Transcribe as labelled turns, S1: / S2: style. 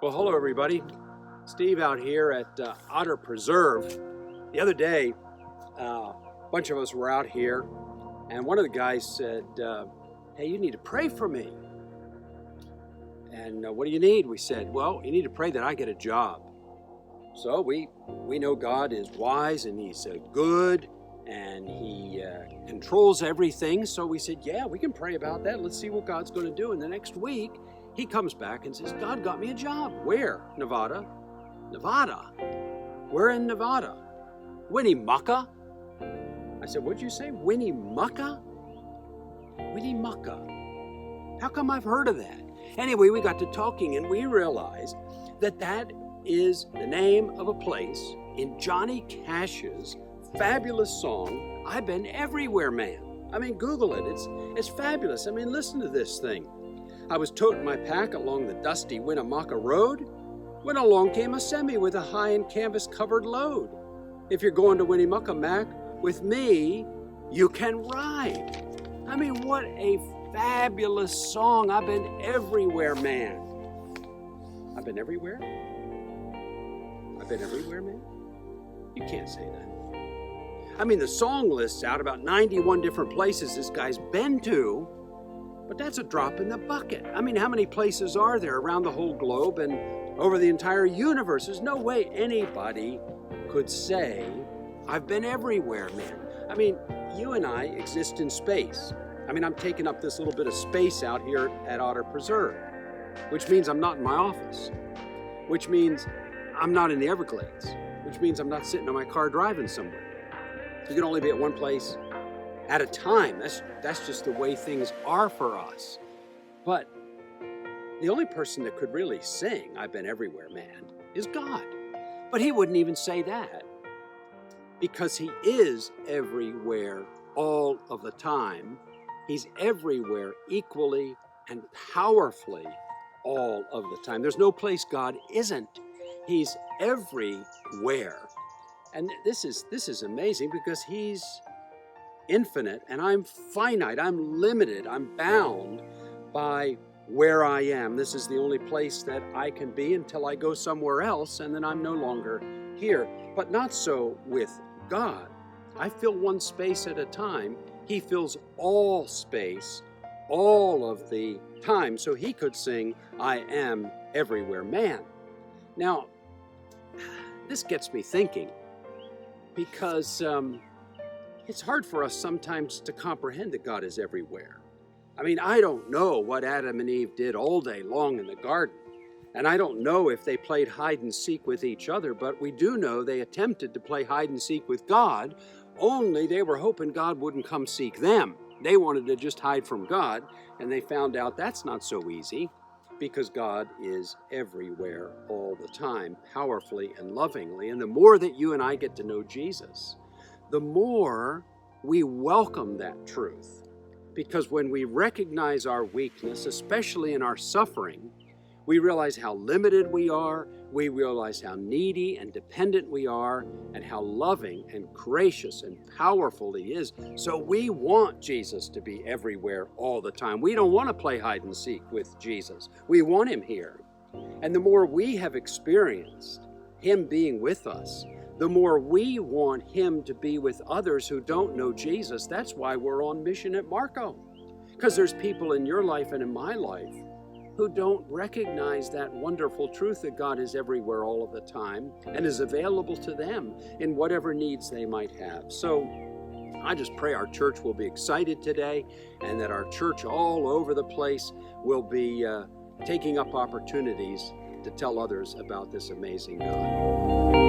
S1: Well, hello everybody. Steve out here at Otter Preserve. The other day, a bunch of us were out here, and one of the guys said, hey, you need to pray for me. And what do you need? We said, well, you need to pray that I get a job. So we know God is wise and He's good and He controls everything. So we said, yeah, we can pray about that. Let's see what God's going to do. And the next week, he comes back and says, God got me a job. Where? Nevada. Nevada? We're in Nevada. Winnemucca? I said, what'd you say? Winnemucca? Winnemucca. How come I've heard of that? Anyway, we got to talking and we realized that that is the name of a place in Johnny Cash's fabulous song, I've Been Everywhere, Man. I mean, Google it. It's fabulous. I mean, listen to this thing. I was toting my pack along the dusty Winnemucca road when along came a semi with a high and canvas-covered load. If you're going to Winnemucca, Mac, with me, you can ride. I mean, what a fabulous song. I've been everywhere, man. I've been everywhere? I've been everywhere, man? You can't say that. I mean, the song lists out about 91 different places this guy's been to, but that's a drop in the bucket. I mean, how many places are there around the whole globe and over the entire universe? There's no way anybody could say, I've been everywhere, man. I mean, you and I exist in space. I mean, I'm taking up this little bit of space out here at Otter Preserve, which means I'm not in my office, which means I'm not in the Everglades, which means I'm not sitting in my car driving somewhere. You can only be at one place at a time. That's just the way things are for us. But the only person that could really sing, I've been everywhere, man, is God. But He wouldn't even say that because He is everywhere all of the time. He's everywhere equally and powerfully all of the time. There's no place God isn't. He's everywhere. And this is amazing because He's infinite and I'm finite. I'm limited. I'm bound by where I am. This is the only place that I can be until I go somewhere else, and then I'm no longer here. But not so with God. I fill one space at a time. He fills all space all of the time. So He could sing, I am everywhere, man. Now, this gets me thinking because it's hard for us sometimes to comprehend that God is everywhere. I mean, I don't know what Adam and Eve did all day long in the garden. And I don't know if they played hide and seek with each other, but we do know they attempted to play hide and seek with God, only they were hoping God wouldn't come seek them. They wanted to just hide from God, and they found out that's not so easy because God is everywhere all the time, powerfully and lovingly. And the more that you and I get to know Jesus, the more we welcome that truth. Because when we recognize our weakness, especially in our suffering, we realize how limited we are, we realize how needy and dependent we are, and how loving and gracious and powerful He is. So we want Jesus to be everywhere all the time. We don't want to play hide and seek with Jesus. We want Him here. And the more we have experienced Him being with us, the more we want Him to be with others who don't know Jesus. That's why we're on mission at Marco. Because there's people in your life and in my life who don't recognize that wonderful truth that God is everywhere all of the time and is available to them in whatever needs they might have. So I just pray our church will be excited today and that our church all over the place will be taking up opportunities to tell others about this amazing God.